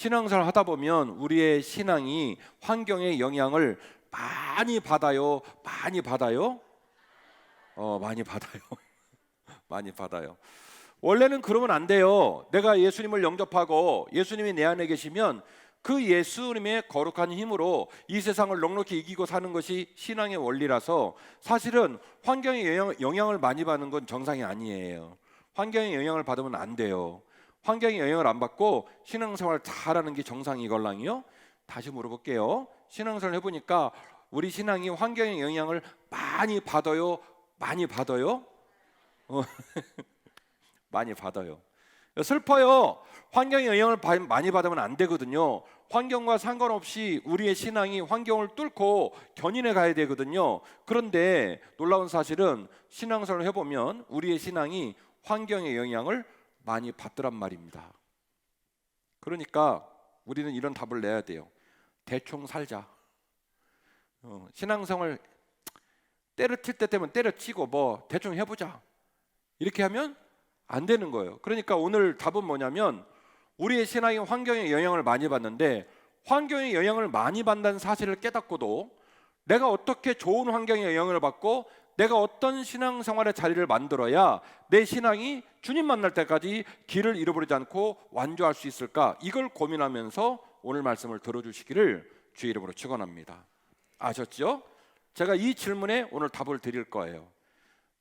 신앙생활 하다 보면 우리의 신앙이 환경의 영향을 많이 받아요? 많이 받아요? 많이 받아요. 많이 받아요. 원래는 그러면 안 돼요. 내가 예수님을 영접하고 예수님이 내 안에 계시면 그 예수님의 거룩한 힘으로 이 세상을 넉넉히 이기고 사는 것이 신앙의 원리라서 사실은 환경의 영향을 많이 받는 건 정상이 아니에요. 환경의 영향을 받으면 안 돼요. 환경의 영향을 안 받고 신앙생활 잘하는 게 정상이걸랑요? 다시 물어볼게요. 신앙생활 해보니까 우리 신앙이 환경의 영향을 많이 받아요? 많이 받아요? 많이 받아요. 슬퍼요. 환경의 영향을 많이 받으면 안 되거든요. 환경과 상관없이 우리의 신앙이 환경을 뚫고 견인해 가야 되거든요. 그런데 놀라운 사실은 신앙생활을 해보면 우리의 신앙이 환경의 영향을 많이 받더란 말입니다. 그러니까 우리는 이런 답을 내야 돼요. 대충 살자. 신앙생활 때려칠 때 되면 때려치고 뭐 대충 해보자. 이렇게 하면 안 되는 거예요. 그러니까 오늘 답은 뭐냐면 우리의 신앙이 환경의 영향을 많이 받는데 환경의 영향을 많이 받는다는 사실을 깨닫고도 내가 어떻게 좋은 환경의 영향을 받고 내가 어떤 신앙생활의 자리를 만들어야 내 신앙이 주님 만날 때까지 길을 잃어버리지 않고 완주할 수 있을까? 이걸 고민하면서 오늘 말씀을 들어주시기를 주의 이름으로 축원합니다. 아셨죠? 제가 이 질문에 오늘 답을 드릴 거예요.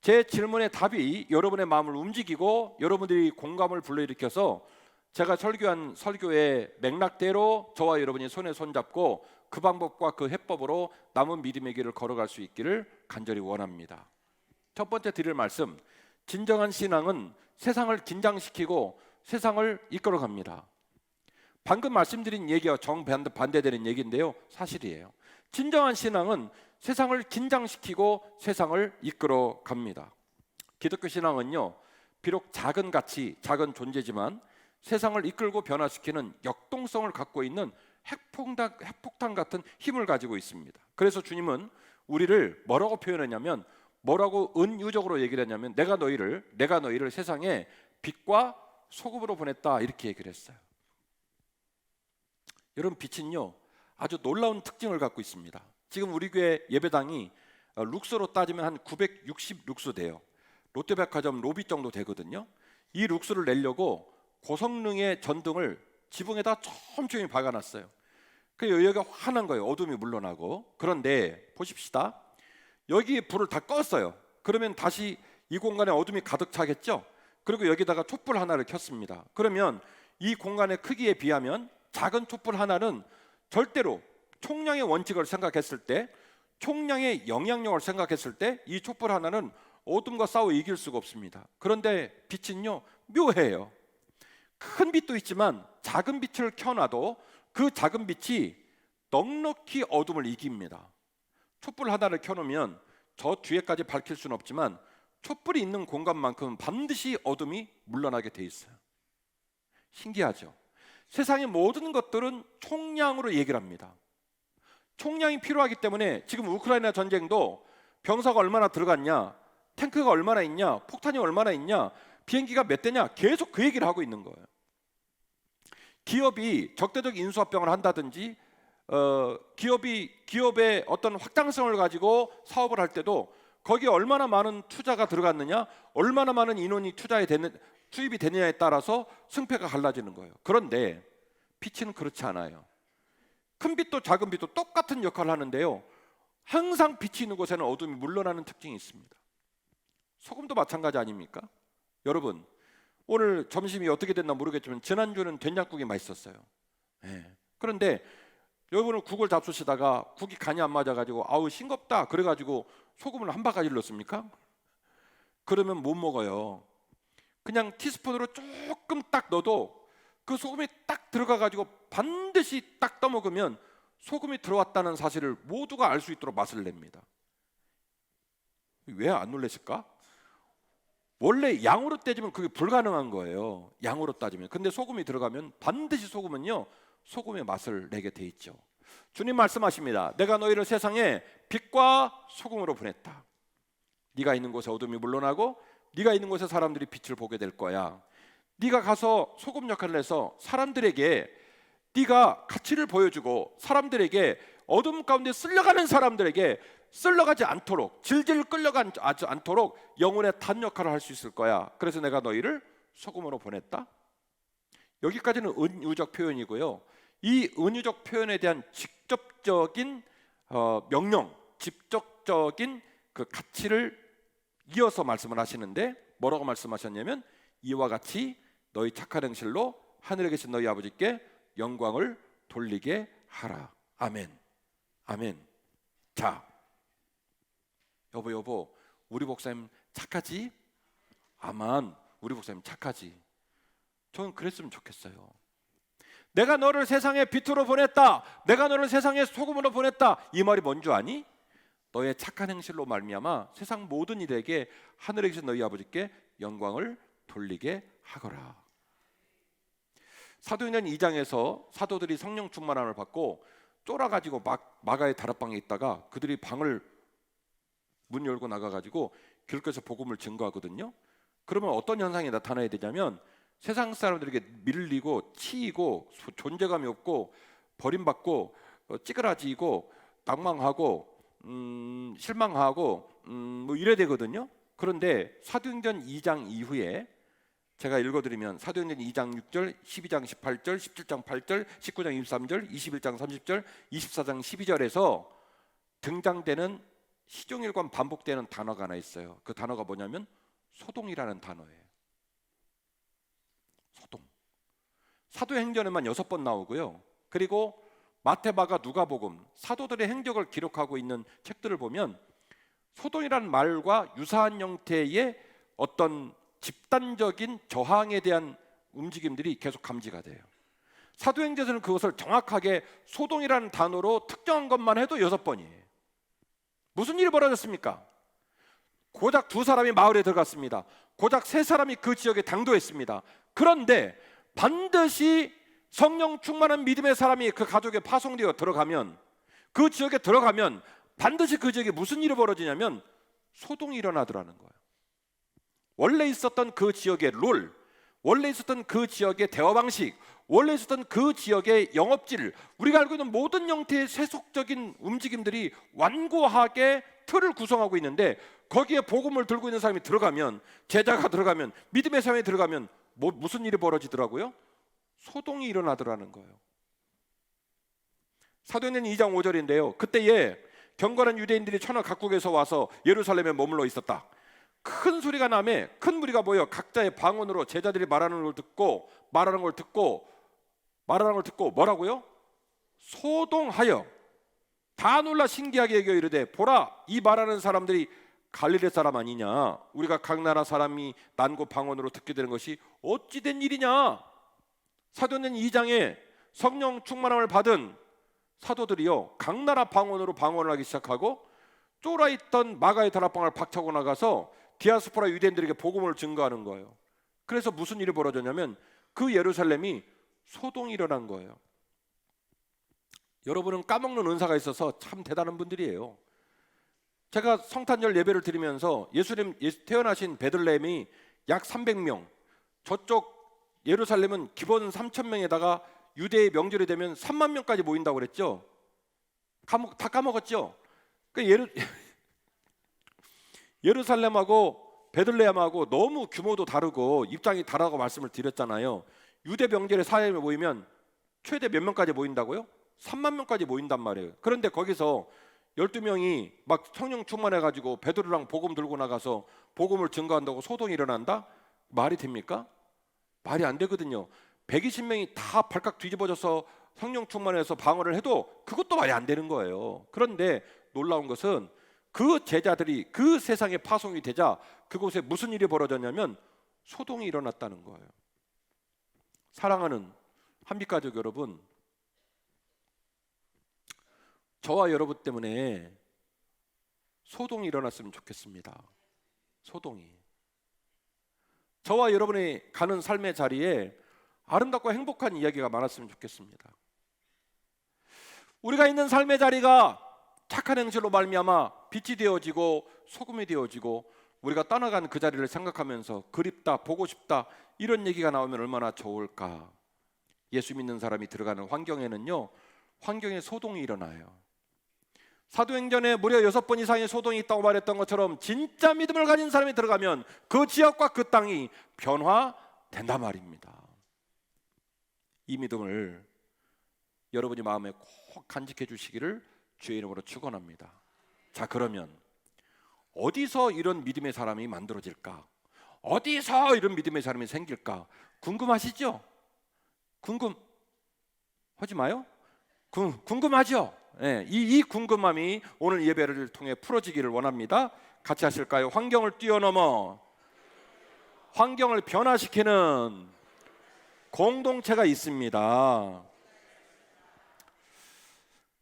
제 질문의 답이 여러분의 마음을 움직이고 여러분들이 공감을 불러일으켜서 제가 설교한 설교의 맥락대로 저와 여러분이 손에 손잡고 그 방법과 그 해법으로 남은 믿음의 길을 걸어갈 수 있기를 간절히 원합니다. 첫 번째 드릴 말씀, 진정한 신앙은 세상을 긴장시키고 세상을 이끌어갑니다. 방금 말씀드린 얘기와 정반대되는 얘기인데요, 사실이에요. 진정한 신앙은 세상을 긴장시키고 세상을 이끌어갑니다. 기독교 신앙은요, 비록 작은 가치, 작은 존재지만 세상을 이끌고 변화시키는 역동성을 갖고 있는 핵폭탄 같은 힘을 가지고 있습니다. 그래서 주님은 우리를 뭐라고 표현했냐면, 뭐라고 은유적으로 얘기를 했냐면 내가 너희를 세상에 빛과 소금으로 보냈다, 이렇게 얘기를 했어요. 여러분, 빛은요 아주 놀라운 특징을 갖고 있습니다. 지금 우리 교회 예배당이 룩스로 따지면 한 960 룩스 돼요. 롯데백화점 로비 정도 되거든요. 이 룩스를 내려고 고성능의 전등을 지붕에다 천천히 박아놨어요. 그 여기가 환한 거예요. 어둠이 물러나고. 그런데 보십시다. 여기 불을 다 껐어요. 그러면 다시 이 공간에 어둠이 가득 차겠죠. 그리고 여기다가 촛불 하나를 켰습니다. 그러면 이 공간의 크기에 비하면 작은 촛불 하나는 절대로 총량의 원칙을 생각했을 때, 총량의 영향력을 생각했을 때 이 촛불 하나는 어둠과 싸워 이길 수가 없습니다. 그런데 빛은요 묘해요. 큰 빛도 있지만 작은 빛을 켜놔도 그 작은 빛이 넉넉히 어둠을 이깁니다. 촛불 하나를 켜놓으면 저 뒤에까지 밝힐 수는 없지만 촛불이 있는 공간만큼은 반드시 어둠이 물러나게 돼 있어요. 신기하죠? 세상의 모든 것들은 총량으로 얘기를 합니다. 총량이 필요하기 때문에 지금 우크라이나 전쟁도 병사가 얼마나 들어갔냐, 탱크가 얼마나 있냐, 폭탄이 얼마나 있냐, 비행기가 몇 대냐, 계속 그 얘기를 하고 있는 거예요. 기업이 적대적 인수합병을 한다든지 기업의 어떤 확장성을 가지고 사업을 할 때도 거기에 얼마나 많은 투자가 들어갔느냐, 얼마나 많은 인원이 투입이 되느냐에 따라서 승패가 갈라지는 거예요. 그런데 빛은 그렇지 않아요. 큰 빛도 작은 빛도 똑같은 역할을 하는데요, 항상 빛이 있는 곳에는 어둠이 물러나는 특징이 있습니다. 소금도 마찬가지 아닙니까? 여러분, 오늘 점심이 어떻게 됐나 모르겠지만 지난주는 된장국이 맛있었어요. 그런데 여러분은 국을 잡수시다가 국이 간이 안 맞아가지고 아우 싱겁다 그래가지고 소금을 한 바가지를 넣습니까? 그러면 못 먹어요. 그냥 티스푼으로 조금 딱 넣어도 그 소금이 딱 들어가가지고 반드시 딱 떠먹으면 소금이 들어왔다는 사실을 모두가 알 수 있도록 맛을 냅니다. 왜 안 놀라실까? 원래 양으로 따지면 그게 불가능한 거예요. 양으로 따지면. 근데 소금이 들어가면 반드시 소금은요 소금의 맛을 내게 돼 있죠. 주님 말씀하십니다. 내가 너희를 세상에 빛과 소금으로 보냈다. 네가 있는 곳에 어둠이 물러나고 네가 있는 곳에 사람들이 빛을 보게 될 거야. 네가 가서 소금 역할을 해서 사람들에게 네가 가치를 보여주고 사람들에게 어둠 가운데 쓸려가는 사람들에게 쓸려가지 않도록 질질 끌려가지 않도록 영혼의 단 역할을 할 수 있을 거야. 그래서 내가 너희를 소금으로 보냈다. 여기까지는 은유적 표현이고요. 이 은유적 표현에 대한 직접적인 명령, 직접적인 그 가치를 이어서 말씀을 하시는데 뭐라고 말씀하셨냐면 이와 같이 너희 착한 행실로 하늘에 계신 너희 아버지께 영광을 돌리게 하라. 아멘. 아멘. 자, 여보 우리 목사님 착하지? 아만 우리 목사님 착하지. 저는 그랬으면 좋겠어요. 내가 너를 세상에 빛으로 보냈다. 내가 너를 세상에 소금으로 보냈다. 이 말이 뭔 줄 아니? 너의 착한 행실로 말미암아 세상 모든 이들에게 하늘에 계신 너희 아버지께 영광을 돌리게 하거라. 사도행전 2장에서 사도들이 성령 충만함을 받고 쫄아가지고 마가의 다락방에 있다가 그들이 방을 문 열고 나가가지고 길거리에서 복음을 증거하거든요. 그러면 어떤 현상이 나타나야 되냐면 세상 사람들에게 밀리고 치이고 존재감이 없고 버림받고 찌그러지고 낭망하고 실망하고 뭐 이래야 되거든요. 그런데 사도행전 2장 이후에 제가 읽어드리면 사도행전 2장 6절, 12장 18절, 17장 8절, 19장 23절, 21장 30절, 24장 12절에서 등장되는 시종일관 반복되는 단어가 하나 있어요. 그 단어가 뭐냐면 소동이라는 단어예요. 소동. 사도행전에만 6번 나오고요. 그리고 마태마가 누가복음 사도들의 행적을 기록하고 있는 책들을 보면 소동이라는 말과 유사한 형태의 어떤 집단적인 저항에 대한 움직임들이 계속 감지가 돼요. 사도행전에서는 그것을 정확하게 소동이라는 단어로 특정한 것만 해도 6번이에요. 무슨 일이 벌어졌습니까? 고작 2사람이 마을에 들어갔습니다. 고작 3사람이 그 지역에 당도했습니다. 그런데 반드시 성령 충만한 믿음의 사람이 그 가족에 파송되어 들어가면, 그 지역에 들어가면 반드시 그 지역에 무슨 일이 벌어지냐면 소동이 일어나더라는 거예요. 원래 있었던 그 지역의 룰, 원래 있었던 그 지역의 대화 방식, 원래 있었던 그 지역의 영업질, 우리가 알고 있는 모든 형태의 세속적인 움직임들이 완고하게 틀을 구성하고 있는데 거기에 복음을 들고 있는 사람이 들어가면, 제자가 들어가면, 믿음의 사람이 들어가면 무슨 일이 벌어지더라고요? 소동이 일어나더라는 거예요. 사도행전 2장 5절인데요. 그때에 경건한 유대인들이 천하 각국에서 와서 예루살렘에 머물러 있었다. 큰 소리가 나매 큰 무리가 모여 각자의 방언으로 제자들이 말하는 걸 듣고 뭐라고요? 소동하여 다 놀라 신기하게 여겨 이르되 보라 이 말하는 사람들이 갈릴리 사람 아니냐? 우리가 각 나라 사람이 난고 방언으로 듣게 되는 것이 어찌 된 일이냐? 사도행전 2장에 성령 충만함을 받은 사도들이요 각 나라 방언으로 방언을 하기 시작하고 쫄아있던 마가의 다락방을 박차고 나가서 디아스포라 유대인들에게 복음을 증거하는 거예요. 그래서 무슨 일이 벌어졌냐면 그 예루살렘이 소동이 일어난 거예요. 여러분은 까먹는 은사가 있어서 참 대단한 분들이에요. 제가 성탄절 예배를 드리면서 예수님 태어나신 베들레헴이 약 300명, 저쪽 예루살렘은 기본 3,000명에다가 유대의 명절이 되면 3만 명까지 모인다고 그랬죠. 다 까먹었죠. 예루살렘하고 베들레헴하고 너무 규모도 다르고 입장이 다르다고 말씀을 드렸잖아요. 유대 명절에 사회에 모이면 최대 몇 명까지 모인다고요? 3만 명까지 모인단 말이에요. 그런데 거기서 12명이 막 성령 충만해가지고 베드로랑 복음 들고 나가서 복음을 증거한다고 소동이 일어난다? 말이 됩니까? 말이 안 되거든요. 120명이 다 발칵 뒤집어져서 성령 충만해서 방언을 해도 그것도 말이 안 되는 거예요. 그런데 놀라운 것은 그 제자들이 그 세상에 파송이 되자 그곳에 무슨 일이 벌어졌냐면 소동이 일어났다는 거예요. 사랑하는 한빛가족 여러분, 저와 여러분 때문에 소동이 일어났으면 좋겠습니다. 소동이. 저와 여러분이 가는 삶의 자리에 아름답고 행복한 이야기가 많았으면 좋겠습니다. 우리가 있는 삶의 자리가 착한 행실로 말미암아 빛이 되어지고 소금이 되어지고 우리가 떠나간 그 자리를 생각하면서 그립다, 보고 싶다 이런 얘기가 나오면 얼마나 좋을까. 예수 믿는 사람이 들어가는 환경에는요, 환경에 소동이 일어나요. 사도행전에 무려 6번 이상의 소동이 있다고 말했던 것처럼 진짜 믿음을 가진 사람이 들어가면 그 지역과 그 땅이 변화된단 말입니다. 이 믿음을 여러분이 마음에 꼭 간직해 주시기를 주의 이름으로 축원합니다. 자, 그러면 어디서 이런 믿음의 사람이 만들어질까? 어디서 이런 믿음의 사람이 생길까? 궁금하시죠? 궁금하지 마요? 궁금하죠? 네, 이 궁금함이 오늘 예배를 통해 풀어지기를 원합니다. 같이 하실까요? 환경을 뛰어넘어 환경을 변화시키는 공동체가 있습니다.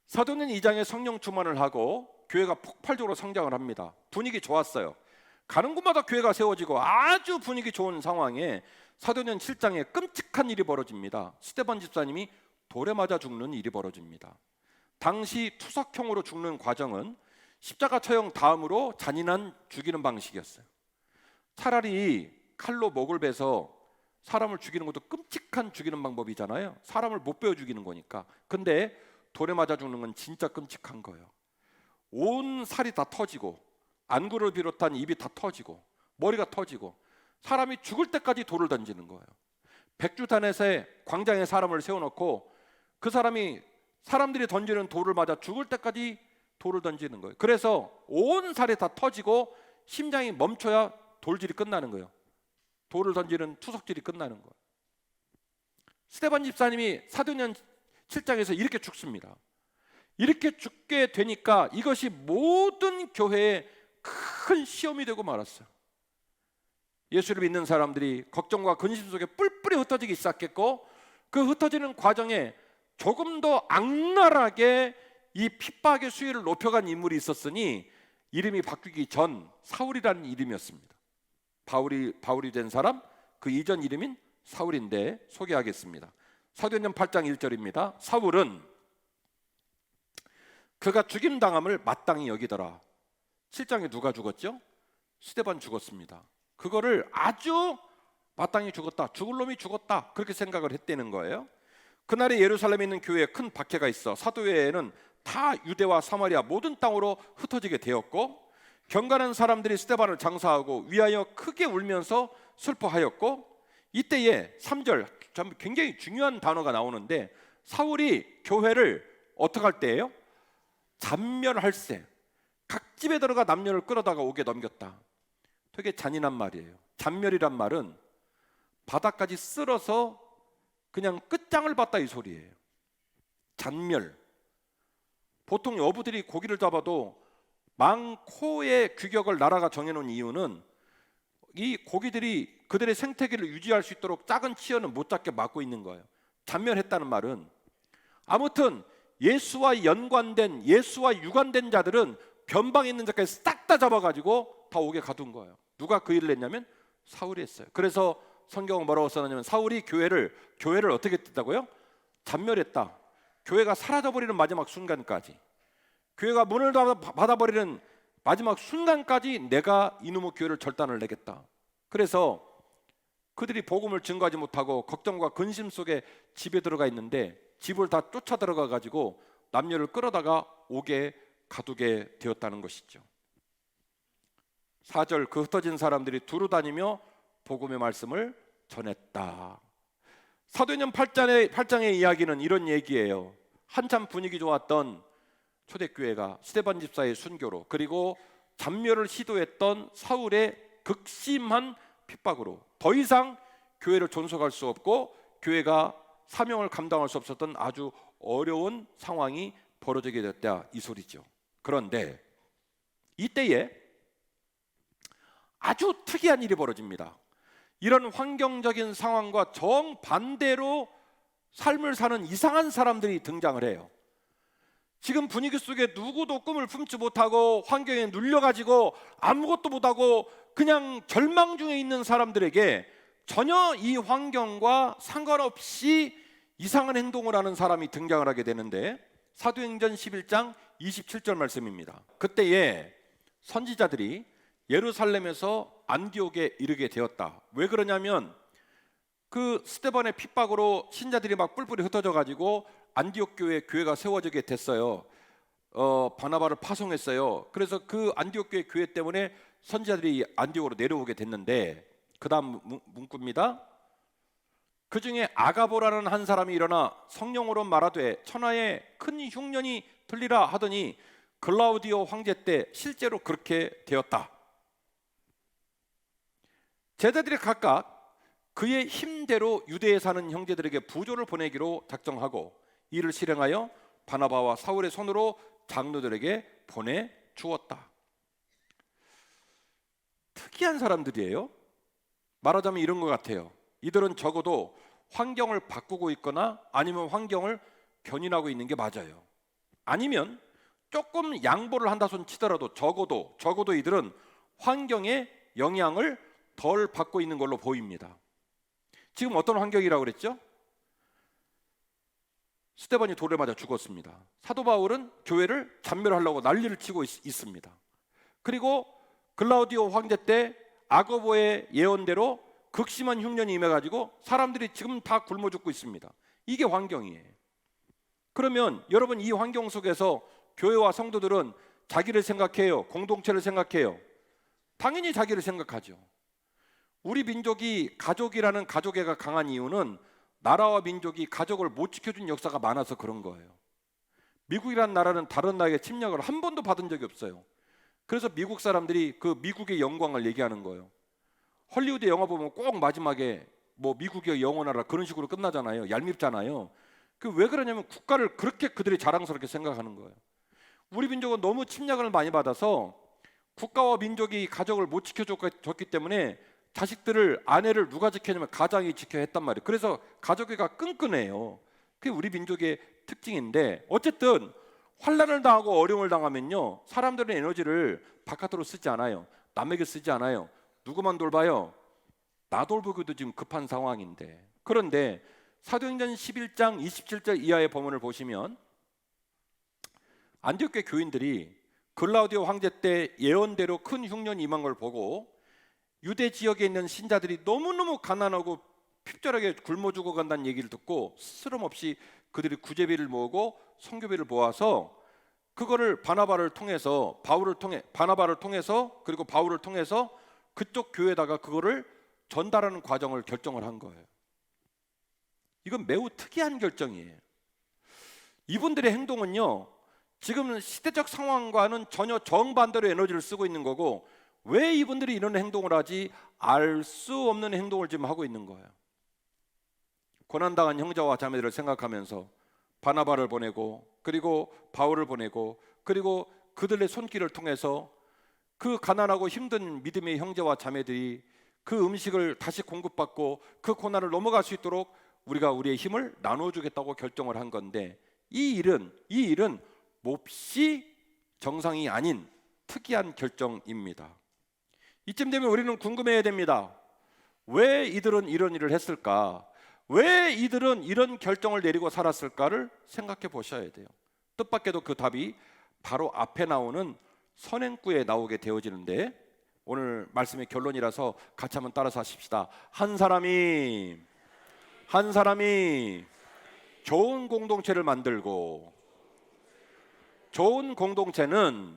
사도행전 2장에 성령 충만을 하고 교회가 폭발적으로 성장을 합니다. 분위기 좋았어요. 가는 곳마다 교회가 세워지고 아주 분위기 좋은 상황에 사도행전 7장에 끔찍한 일이 벌어집니다. 스데반 집사님이 돌에 맞아 죽는 일이 벌어집니다. 당시 투석형으로 죽는 과정은 십자가 처형 다음으로 잔인한 죽이는 방식이었어요. 차라리 칼로 목을 베서 사람을 죽이는 것도 끔찍한 죽이는 방법이잖아요. 사람을 못 베어 죽이는 거니까. 근데 돌에 맞아 죽는 건 진짜 끔찍한 거예요. 온 살이 다 터지고 안구를 비롯한 입이 다 터지고 머리가 터지고 사람이 죽을 때까지 돌을 던지는 거예요. 백주단에서 광장에 사람을 세워놓고 그 사람들이 던지는 돌을 맞아 죽을 때까지 돌을 던지는 거예요. 그래서 온 살이 다 터지고 심장이 멈춰야 돌질이 끝나는 거예요. 돌을 던지는 투석질이 끝나는 거예요. 스데반 집사님이 사도행전 7장에서 이렇게 죽습니다. 이렇게 죽게 되니까 이것이 모든 교회에 큰 시험이 되고 말았어요. 예수를 믿는 사람들이 걱정과 근심 속에 뿔뿔이 흩어지기 시작했고 그 흩어지는 과정에 조금 더 악랄하게 이 핍박의 수위를 높여간 인물이 있었으니 이름이 바뀌기 전 사울이라는 이름이었습니다. 바울이 된 사람, 그 이전 이름인 사울인데 소개하겠습니다. 사도행전 8장 1절입니다. 사울은 그가 죽임 당함을 마땅히 여기더라. 7장에 누가 죽었죠? 스데반 죽었습니다. 그거를 아주 마땅히 죽었다, 죽을 놈이 죽었다, 그렇게 생각을 했다는 거예요. 그날에 예루살렘에 있는 교회에 큰 박해가 있어 사도회에는 다 유대와 사마리아 모든 땅으로 흩어지게 되었고 경건한 사람들이 스데반을 장사하고 위하여 크게 울면서 슬퍼하였고 이때에 3절 굉장히 중요한 단어가 나오는데 사울이 교회를 어떻게 할 때예요? 잔멸할세, 각 집에 들어가 남녀를 끌어다가 옥에 넘겼다. 되게 잔인한 말이에요. 잔멸이란 말은 바닥까지 쓸어서 그냥 끝장을 봤다 이 소리예요. 잔멸. 보통 어부들이 고기를 잡아도 망코의 규격을 나라가 정해놓은 이유는 이 고기들이 그들의 생태계를 유지할 수 있도록 작은 치어는 못 잡게 막고 있는 거예요. 잔멸했다는 말은 아무튼 예수와 연관된, 예수와 유관된 자들은 변방에 있는 자까지 싹 다 잡아가지고 다 옥에 가둔 거예요. 누가 그 일을 했냐면 사울이 했어요. 그래서 성경은 뭐라고 써놨냐면 사울이 교회를 어떻게 했다고요? 잔멸했다. 교회가 사라져버리는 마지막 순간까지, 교회가 문을 닫아버리는 마지막 순간까지 내가 이놈의 교회를 절단을 내겠다. 그래서 그들이 복음을 증거하지 못하고 걱정과 근심 속에 집에 들어가 있는데 집을 다 쫓아 들어가 가지고 남녀를 끌어다가 옥에 가두게 되었다는 것이죠. 4절 그 흩어진 사람들이 두루 다니며 복음의 말씀을 전했다. 사도행전 8장의 이야기는 이런 얘기예요. 한참 분위기 좋았던 초대교회가 스데반 집사의 순교로, 그리고 잔멸을 시도했던 사울의 극심한 핍박으로 더 이상 교회를 존속할 수 없고 교회가 사명을 감당할 수 없었던 아주 어려운 상황이 벌어지게 됐다 이 소리죠. 그런데 이때에 아주 특이한 일이 벌어집니다. 이런 환경적인 상황과 정반대로 삶을 사는 이상한 사람들이 등장을 해요. 지금 분위기 속에 누구도 꿈을 품지 못하고 환경에 눌려가지고 아무것도 못하고 그냥 절망 중에 있는 사람들에게 전혀 이 환경과 상관없이 이상한 행동을 하는 사람이 등장을 하게 되는데 사도행전 11장 27절 말씀입니다. 그때에 선지자들이 예루살렘에서 안디옥에 이르게 되었다. 왜 그러냐면 그 스데반의 핍박으로 신자들이 막 뿔뿔이 흩어져 가지고 안디옥 교회가 세워지게 됐어요. 바나바를 파송했어요. 그래서 그 안디옥 교회 때문에 선지자들이 안디옥으로 내려오게 됐는데, 그 다음 문구입니다. 그 중에 아가보라는 한 사람이 일어나 성령으로 말하되 천하에 큰 흉년이 들리라 하더니 글라우디오 황제 때 실제로 그렇게 되었다. 제자들이 각각 그의 힘대로 유대에 사는 형제들에게 부조를 보내기로 작정하고 이를 실행하여 바나바와 사울의 손으로 장로들에게 보내주었다. 특이한 사람들이에요. 말하자면 이런 것 같아요. 이들은 적어도 환경을 바꾸고 있거나 아니면 환경을 견인하고 있는 게 맞아요. 아니면 조금 양보를 한다 손 치더라도 적어도 이들은 환경의 영향을 덜 받고 있는 걸로 보입니다. 지금 어떤 환경이라고 그랬죠? 스데반이 돌에 맞아 죽었습니다. 사도 바울은 교회를 잔멸하려고 난리를 치고 있습니다. 그리고 글라우디오 황제 때 아고보의 예언대로 극심한 흉년이 임해가지고 사람들이 지금 다 굶어 죽고 있습니다. 이게 환경이에요. 그러면 여러분, 이 환경 속에서 교회와 성도들은 자기를 생각해요? 공동체를 생각해요? 당연히 자기를 생각하죠. 우리 민족이 가족이라는 가족애가 강한 이유는 나라와 민족이 가족을 못 지켜준 역사가 많아서 그런 거예요. 미국이라는 나라는 다른 나라의 침략을 한 번도 받은 적이 없어요. 그래서 미국 사람들이 그 미국의 영광을 얘기하는 거예요. 헐리우드 영화 보면 꼭 마지막에 뭐 미국의 영원하라 그런 식으로 끝나잖아요. 얄밉잖아요. 그 왜 그러냐면 국가를 그렇게 그들이 자랑스럽게 생각하는 거예요. 우리 민족은 너무 침략을 많이 받아서 국가와 민족이 가족을 못 지켜줬기 때문에 자식들을, 아내를 누가 지켜냐면 가장이 지켜야 했단 말이에요. 그래서 가족애가 끈끈해요. 그게 우리 민족의 특징인데, 어쨌든 환난을 당하고 어려움을 당하면요, 사람들은 에너지를 바깥으로 쓰지 않아요. 남에게 쓰지 않아요. 누구만 돌봐요? 나 돌보기도 지금 급한 상황인데. 그런데 사도행전 11장 27절 이하의 본문을 보시면 안디옥 교회 교인들이 글라우디오 황제 때 예언대로 큰 흉년이 임한 걸 보고 유대 지역에 있는 신자들이 너무너무 가난하고 핍절하게 굶어 죽어간다는 얘기를 듣고 스스럼없이 그들이 구제비를 모으고 선교비를 모아서 그거를 바나바를 통해서 그리고 바울을 통해서 그쪽 교회에다가 그거를 전달하는 과정을 결정을 한 거예요. 이건 매우 특이한 결정이에요. 이분들의 행동은요, 지금 시대적 상황과는 전혀 정반대로 에너지를 쓰고 있는 거고, 왜 이분들이 이런 행동을 하지 알 수 없는 행동을 지금 하고 있는 거예요. 고난당한 형제와 자매들을 생각하면서 바나바를 보내고, 그리고 바울을 보내고, 그리고 그들의 손길을 통해서 그 가난하고 힘든 믿음의 형제와 자매들이 그 음식을 다시 공급받고 그 고난을 넘어갈 수 있도록 우리가 우리의 힘을 나눠주겠다고 결정을 한 건데, 이 일은 몹시 정상이 아닌 특이한 결정입니다. 이쯤 되면 우리는 궁금해야 됩니다. 왜 이들은 이런 일을 했을까? 왜 이들은 이런 결정을 내리고 살았을까를 생각해 보셔야 돼요. 뜻밖에도 그 답이 바로 앞에 나오는 선행구에 나오게 되어지는데, 오늘 말씀의 결론이라서 같이 한번 따라서 하십시다. 한 사람이 좋은 공동체를 만들고, 좋은 공동체는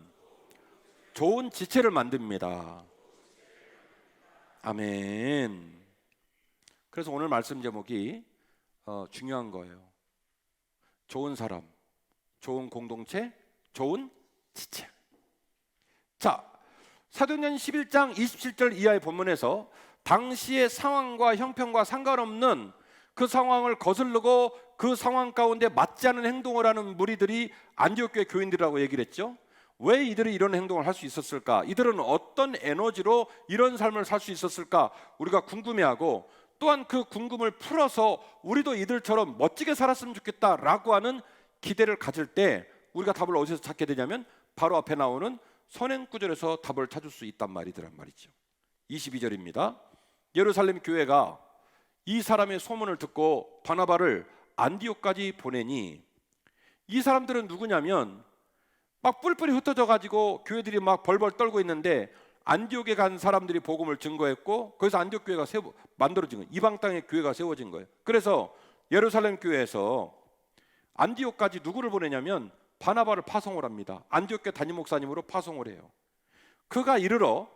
좋은 지체를 만듭니다. 아멘. 그래서 오늘 말씀 제목이 중요한 거예요. 좋은 사람, 좋은 공동체, 좋은 지체. 자, 사도행전 11장 27절 이하의 본문에서 당시의 상황과 형편과 상관없는 그 상황을 거스르고 그 상황 가운데 맞지 않은 행동을 하는 무리들이 안디옥 교회 교인들이라고 얘기를 했죠. 왜 이들이 이런 행동을 할 수 있었을까? 이들은 어떤 에너지로 이런 삶을 살 수 있었을까? 우리가 궁금해하고, 또한 그 궁금을 풀어서 우리도 이들처럼 멋지게 살았으면 좋겠다라고 하는 기대를 가질 때 우리가 답을 어디서 찾게 되냐면 바로 앞에 나오는 선행구절에서 답을 찾을 수 있단 말이죠. 22절입니다. 예루살렘 교회가 이 사람의 소문을 듣고 바나바를 안디옥까지 보내니, 이 사람들은 누구냐면 막 뿔뿔이 흩어져 가지고 교회들이 막 벌벌 떨고 있는데 안디옥에 간 사람들이 복음을 증거했고 거기서 안디옥 교회가 만들어진 거예요. 이방 땅에 교회가 세워진 거예요. 그래서 예루살렘 교회에서 안디옥까지 누구를 보내냐면 바나바를 파송을 합니다. 안디옥 교회 담임 목사님으로 파송을 해요. 그가 이르러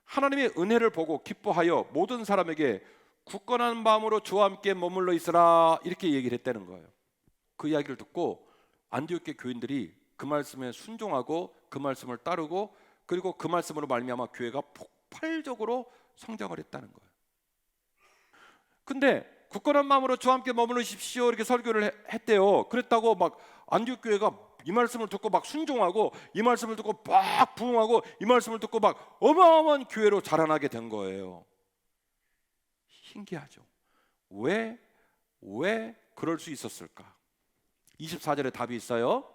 하나님의 은혜를 보고 기뻐하여 모든 사람에게 굳건한 마음으로 주와 함께 머물러 있으라 이렇게 얘기를 했다는 거예요. 그 이야기를 듣고 안디옥 교회 교인들이 그 말씀에 순종하고 그 말씀을 따르고 그리고 그 말씀으로 말미암아 교회가 폭발적으로 성장을 했다는 거예요. 근데 굳건한 마음으로 주와 함께 머무르십시오 이렇게 설교를 했대요. 그랬다고 막 안디옥 교회가 이 말씀을 듣고 막 순종하고 이 말씀을 듣고 막 부응하고 이 말씀을 듣고 막 어마어마한 교회로 자라나게 된 거예요. 신기하죠. 왜 그럴 수 있었을까? 24절에 답이 있어요.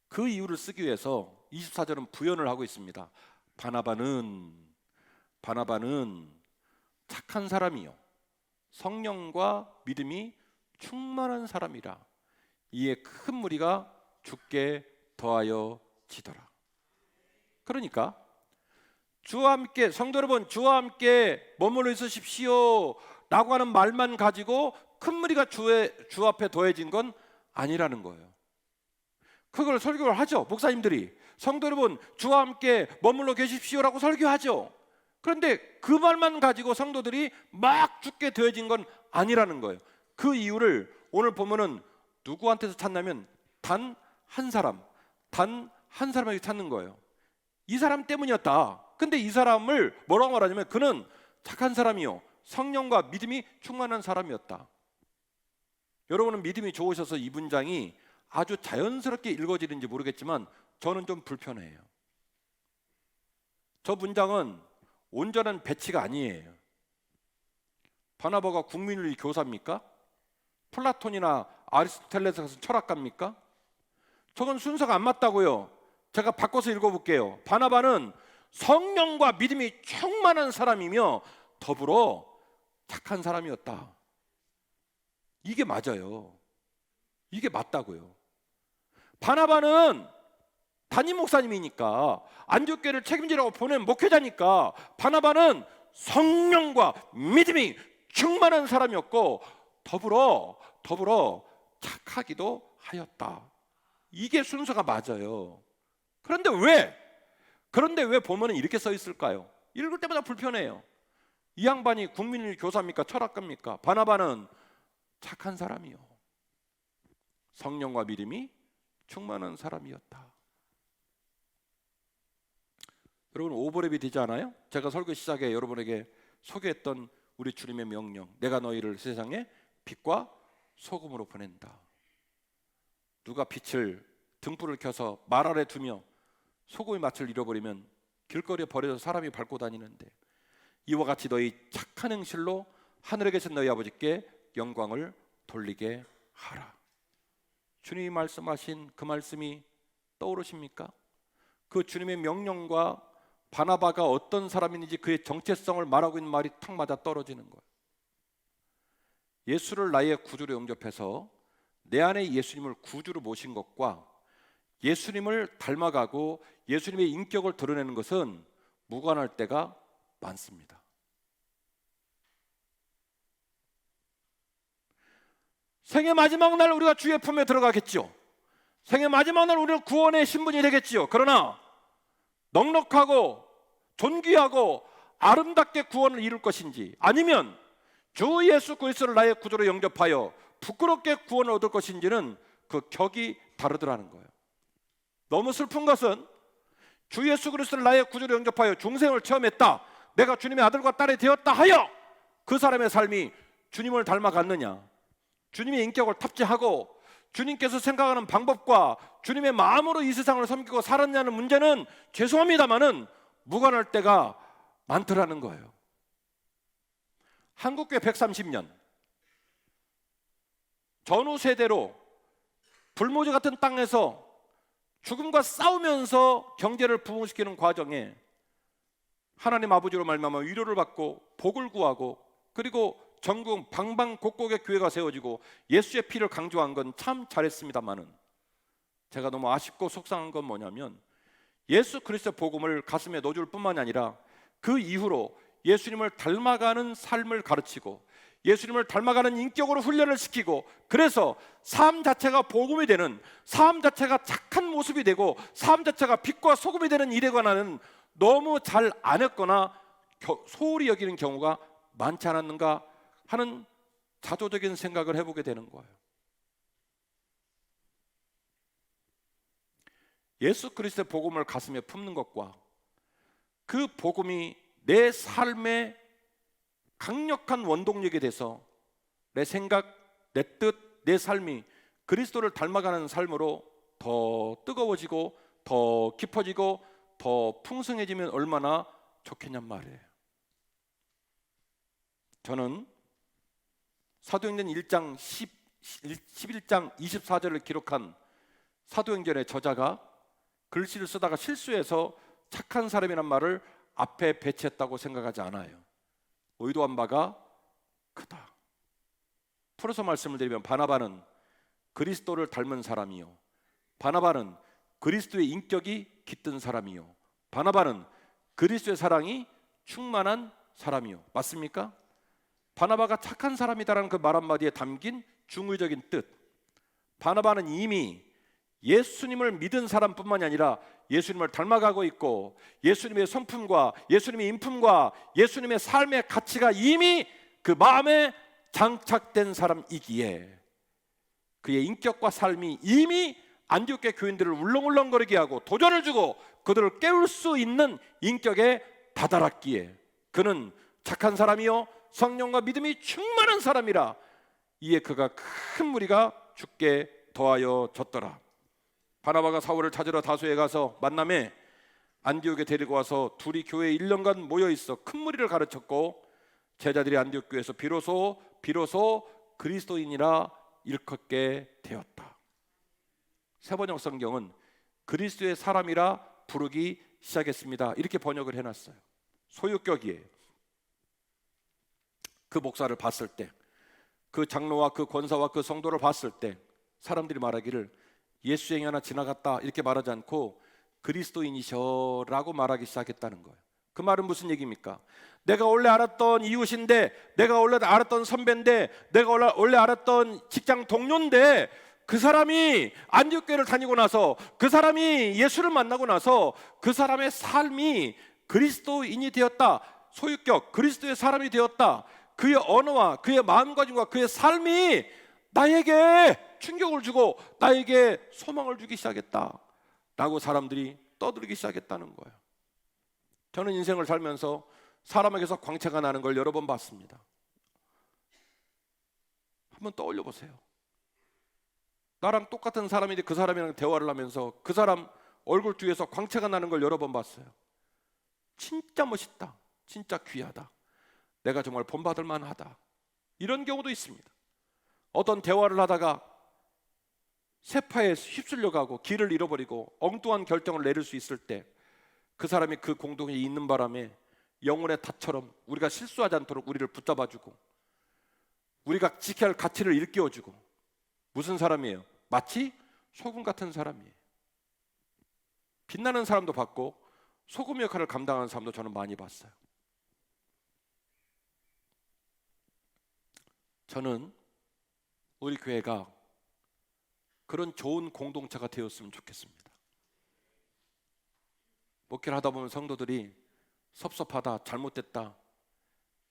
그 이유를 쓰기 위해서 24절은 부연을 하고 있습니다. 바나바는 착한 사람이요 성령과 믿음이 충만한 사람이라 이에 큰 무리가 죽게 더하여 지더라. 그러니까 주와 함께, 성도 여러분, 주와 함께 머물러 있으십시오 라고 하는 말만 가지고 큰 무리가 주 앞에 더해진 건 아니라는 거예요. 그걸 설교를 하죠. 목사님들이 성도 여러분 주와 함께 머물러 계십시오라고 설교하죠. 그런데 그 말만 가지고 성도들이 막 죽게 되어진 건 아니라는 거예요. 그 이유를 오늘 보면은 누구한테서 찾냐면 단 한 사람에게 찾는 거예요. 이 사람 때문이었다. 근데 이 사람을 뭐라고 말하냐면 그는 착한 사람이요 성령과 믿음이 충만한 사람이었다. 여러분은 믿음이 좋으셔서 이 문장이 아주 자연스럽게 읽어지는지 모르겠지만 저는 좀 불편해요. 저 문장은 온전한 배치가 아니에요. 바나바가 국민윤리 교사입니까? 플라톤이나 아리스토텔레스 같은 철학가입니까? 저건 순서가 안 맞다고요. 제가 바꿔서 읽어볼게요. 바나바는 성령과 믿음이 충만한 사람이며 더불어 착한 사람이었다. 이게 맞아요. 이게 맞다고요. 바나바는 담임 목사님이니까 안디옥 교회를 책임지라고 보낸 목회자니까 바나바는 성령과 믿음이 충만한 사람이었고 더불어 착하기도 하였다. 이게 순서가 맞아요. 그런데 왜 보면은 이렇게 써 있을까요? 읽을 때마다 불편해요. 이 양반이 국민윤리 교사입니까? 철학가입니까? 바나바는 착한 사람이요 성령과 믿음이 충만한 사람이었다. 여러분 오버랩이 되지 않아요? 제가 설교 시작에 여러분에게 소개했던 우리 주님의 명령, 내가 너희를 세상에 빛과 소금으로 보낸다. 누가 빛을 등불을 켜서 말 아래 두며 소금의 맛을 잃어버리면 길거리에 버려서 사람이 밟고 다니는데 이와 같이 너희 착한 행실로 하늘에 계신 너희 아버지께 영광을 돌리게 하라. 주님이 말씀하신 그 말씀이 떠오르십니까? 그 주님의 명령과 바나바가 어떤 사람인지 그의 정체성을 말하고 있는 말이 탁 맞아 떨어지는 거예요. 예수를 나의 구주로 영접해서 내 안에 예수님을 구주로 모신 것과 예수님을 닮아가고 예수님의 인격을 드러내는 것은 무관할 때가 많습니다. 생애 마지막 날 우리가 주의 품에 들어가겠죠. 생애 마지막 날 우리는 구원의 신분이 되겠지요. 그러나 넉넉하고 존귀하고 아름답게 구원을 이룰 것인지 아니면 주 예수 그리스도를 나의 구주로 영접하여 부끄럽게 구원을 얻을 것인지는 그 격이 다르더라는 거예요. 너무 슬픈 것은 주 예수 그리스도를 나의 구주로 영접하여 중생을 체험했다, 내가 주님의 아들과 딸이 되었다 하여 그 사람의 삶이 주님을 닮아갔느냐, 주님의 인격을 탑재하고 주님께서 생각하는 방법과 주님의 마음으로 이 세상을 섬기고 살았냐는 문제는 죄송합니다마는 무관할 때가 많더라는 거예요. 한국교회 130년 전후 세대로 불모지 같은 땅에서 죽음과 싸우면서 경제를 부흥시키는 과정에 하나님 아버지로 말미암아 위로를 받고 복을 구하고 그리고 전국 방방곡곡에 교회가 세워지고 예수의 피를 강조한 건 참 잘했습니다마는 제가 너무 아쉽고 속상한 건 뭐냐면 예수 그리스도의 복음을 가슴에 넣어줄 뿐만이 아니라 그 이후로 예수님을 닮아가는 삶을 가르치고 예수님을 닮아가는 인격으로 훈련을 시키고, 그래서 삶 자체가 복음이 되는, 삶 자체가 착한 모습이 되고 삶 자체가 빛과 소금이 되는 일에 관한은 너무 잘 안 했거나 소홀히 여기는 경우가 많지 않았는가 하는 자조적인 생각을 해보게 되는 거예요. 예수 그리스도의 복음을 가슴에 품는 것과 그 복음이 내 삶의 강력한 원동력이 돼서 내 생각, 내 뜻, 내 삶이 그리스도를 닮아가는 삶으로 더 뜨거워지고 더 깊어지고 더 풍성해지면 얼마나 좋겠냔 말이에요. 저는 사도행전 1장 11장 24절을 기록한 사도행전의 저자가 글씨를 쓰다가 실수해서 착한 사람이란 말을 앞에 배치했다고 생각하지 않아요. 의도한 바가 크다. 풀어서 말씀을 드리면, 바나바는 그리스도를 닮은 사람이요, 바나바는 그리스도의 인격이 깃든 사람이요, 바나바는 그리스도의 사랑이 충만한 사람이요. 맞습니까? 바나바가 착한 사람이다라는 그 말 한마디에 담긴 중의적인 뜻, 바나바는 이미 예수님을 믿은 사람뿐만이 아니라 예수님을 닮아가고 있고 예수님의 성품과 예수님의 인품과 예수님의 삶의 가치가 이미 그 마음에 장착된 사람이기에 그의 인격과 삶이 이미 안디옥 교인들을 울렁울렁거리게 하고 도전을 주고 그들을 깨울 수 있는 인격에 다다랐기에 그는 착한 사람이요 성령과 믿음이 충만한 사람이라, 이에 그가 큰 무리가 죽게 더하여 졌더라. 바나바가 사울을 찾으러 다소에 가서 만남에 안디옥에 데리고 와서 둘이 교회에 1년간 모여 있어 큰 무리를 가르쳤고, 제자들이 안디옥 교회에서 비로소 그리스도인이라 일컫게 되었다. 세번역 성경은 그리스도의 사람이라 부르기 시작했습니다, 이렇게 번역을 해놨어요. 소유격이에요. 그 목사를 봤을 때, 그 장로와 그 권사와 그 성도를 봤을 때 사람들이 말하기를 예수행이 하나 지나갔다 이렇게 말하지 않고 그리스도인이셔라고 말하기 시작했다는 거예요. 그 말은 무슨 얘기입니까? 내가 원래 알았던 이웃인데, 내가 원래 알았던 선배인데, 내가 원래 알았던 직장 동료인데, 그 사람이 안디옥교회를 다니고 나서, 그 사람이 예수를 만나고 나서 그 사람의 삶이 그리스도인이 되었다. 소유격 그리스도의 사람이 되었다. 그의 언어와 그의 마음가짐과 그의 삶이 나에게 충격을 주고 나에게 소망을 주기 시작했다 라고 사람들이 떠들기 시작했다는 거예요. 저는 인생을 살면서 사람에게서 광채가 나는 걸 여러 번 봤습니다. 한번 떠올려 보세요. 나랑 똑같은 사람인데 그 사람이랑 대화를 하면서 그 사람 얼굴 뒤에서 광채가 나는 걸 여러 번 봤어요. 진짜 멋있다, 진짜 귀하다, 내가 정말 본받을 만하다, 이런 경우도 있습니다. 어떤 대화를 하다가 세파에 휩쓸려 가고 길을 잃어버리고 엉뚱한 결정을 내릴 수 있을 때 그 사람이 그 공동에 있는 바람에 영혼의 탑처럼 우리가 실수하지 않도록 우리를 붙잡아주고 우리가 지켜야 할 가치를 일깨워주고, 무슨 사람이에요? 마치 소금 같은 사람이에요. 빛나는 사람도 봤고 소금 역할을 감당하는 사람도 저는 많이 봤어요. 저는 우리 교회가 그런 좋은 공동체가 되었으면 좋겠습니다. 목회를 하다 보면 성도들이 섭섭하다, 잘못됐다,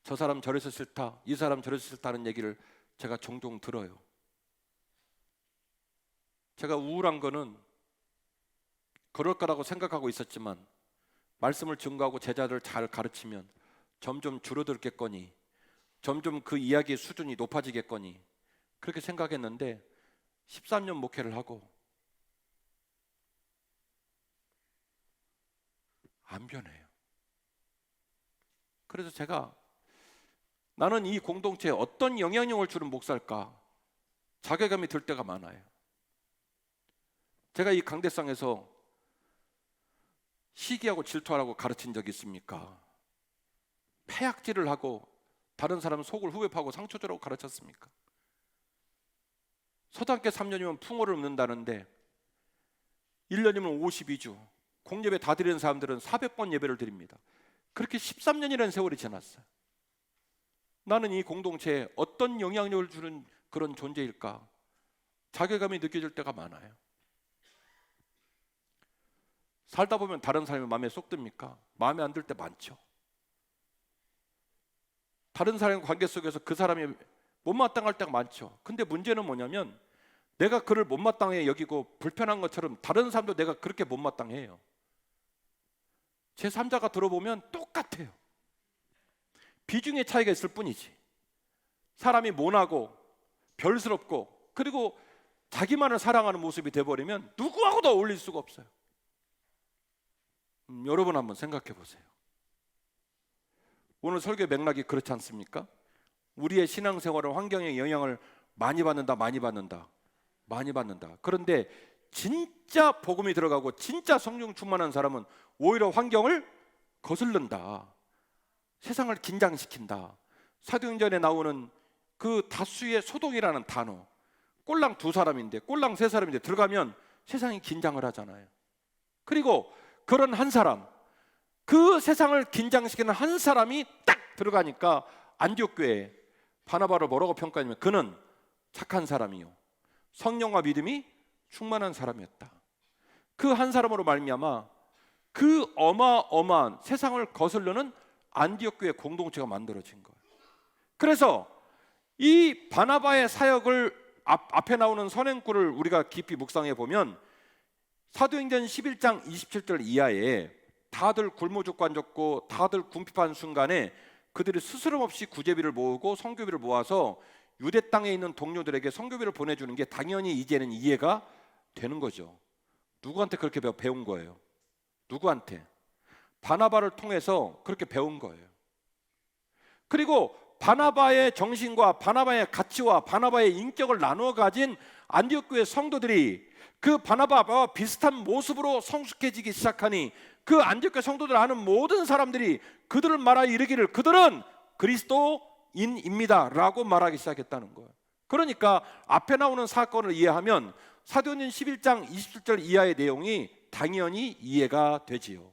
저 사람 저래서 싫다, 이 사람 저래서 싫다는 얘기를 제가 종종 들어요. 제가 우울한 거는 그럴 거라고 생각하고 있었지만 말씀을 증거하고 제자들을 잘 가르치면 점점 줄어들겠거니, 점점 그 이야기의 수준이 높아지겠거니 그렇게 생각했는데 13년 목회를 하고 안 변해요. 그래서 제가 나는 이 공동체에 어떤 영향력을 주는 목사일까 자괴감이 들 때가 많아요. 제가 이 강대상에서 시기하고 질투하라고 가르친 적이 있습니까? 패약질을 하고 다른 사람 속을 후벼 파고 상처 주라고 가르쳤습니까? 서당계 3년이면 풍어를 읊는다는데 1년이면 52주 공예배 다 드리는 사람들은 400번 예배를 드립니다. 그렇게 13년이라는 세월이 지났어요. 나는 이 공동체에 어떤 영향력을 주는 그런 존재일까? 자괴감이 느껴질 때가 많아요. 살다 보면 다른 사람이 마음에 쏙 듭니까? 마음에 안 들 때 많죠. 다른 사람의 관계 속에서 그 사람이 못마땅할 때가 많죠. 근데 문제는 뭐냐면 내가 그를 못마땅해 여기고 불편한 것처럼 다른 사람도 내가 그렇게 못마땅해요. 제3자가 들어보면 똑같아요. 비중의 차이가 있을 뿐이지. 사람이 모나고 별스럽고 그리고 자기만을 사랑하는 모습이 돼버리면 누구하고도 어울릴 수가 없어요. 여러분 한번 생각해 보세요. 오늘 설교의 맥락이 그렇지 않습니까? 우리의 신앙생활은 환경의 영향을 많이 받는다. 그런데 진짜 복음이 들어가고 진짜 성령 충만한 사람은 오히려 환경을 거슬른다. 세상을 긴장시킨다. 사도행전에 나오는 그 다수의 소동이라는 단어, 꼴랑 2사람인데 꼴랑 3사람인데 들어가면 세상이 긴장을 하잖아요. 그리고 그런 한 사람, 그 세상을 긴장시키는 한 사람이 딱 들어가니까 안디옥 교회에 바나바를 뭐라고 평가하냐면 그는 착한 사람이요 성령과 믿음이 충만한 사람이었다. 그 한 사람으로 말미암아 그 어마어마한 세상을 거스르는 안디옥 교회 공동체가 만들어진 거예요. 그래서 이 바나바의 사역을 앞에 나오는 선행구를 우리가 깊이 묵상해 보면 사도행전 11장 27절 이하에 다들 굶어 죽고 안 죽고 다들 궁핍한 순간에 그들이 스스럼 없이 구제비를 모으고 선교비를 모아서 유대 땅에 있는 동료들에게 선교비를 보내주는 게 당연히 이제는 이해가 되는 거죠. 누구한테 그렇게 배운 거예요? 누구한테? 바나바를 통해서 그렇게 배운 거예요. 그리고 바나바의 정신과 바나바의 가치와 바나바의 인격을 나누어 가진 안디옥 교회 성도들이 그 바나바와 비슷한 모습으로 성숙해지기 시작하니 그 안디옥 교회 성도들 아는 모든 사람들이 그들을 말하여 이르기를 그들은 그리스도인입니다 라고 말하기 시작했다는 거예요. 그러니까 앞에 나오는 사건을 이해하면 사도행전 11장 27절 이하의 내용이 당연히 이해가 되지요.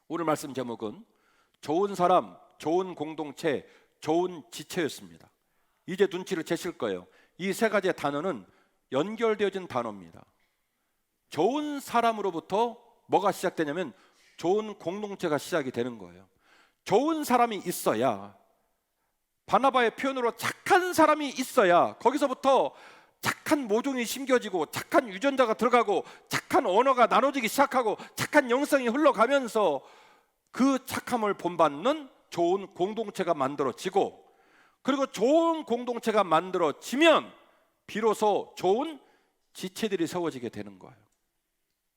오늘 말씀 제목은 좋은 사람, 좋은 공동체, 좋은 지체였습니다. 이제 눈치를 채실 거예요. 이 3가지의 단어는 연결되어진 단어입니다. 좋은 사람으로부터 뭐가 시작되냐면 좋은 공동체가 시작이 되는 거예요. 좋은 사람이 있어야, 바나바의 표현으로 착한 사람이 있어야 거기서부터 착한 모종이 심겨지고 착한 유전자가 들어가고 착한 언어가 나눠지기 시작하고 착한 영성이 흘러가면서 그 착함을 본받는 좋은 공동체가 만들어지고, 그리고 좋은 공동체가 만들어지면 비로소 좋은 지체들이 세워지게 되는 거예요.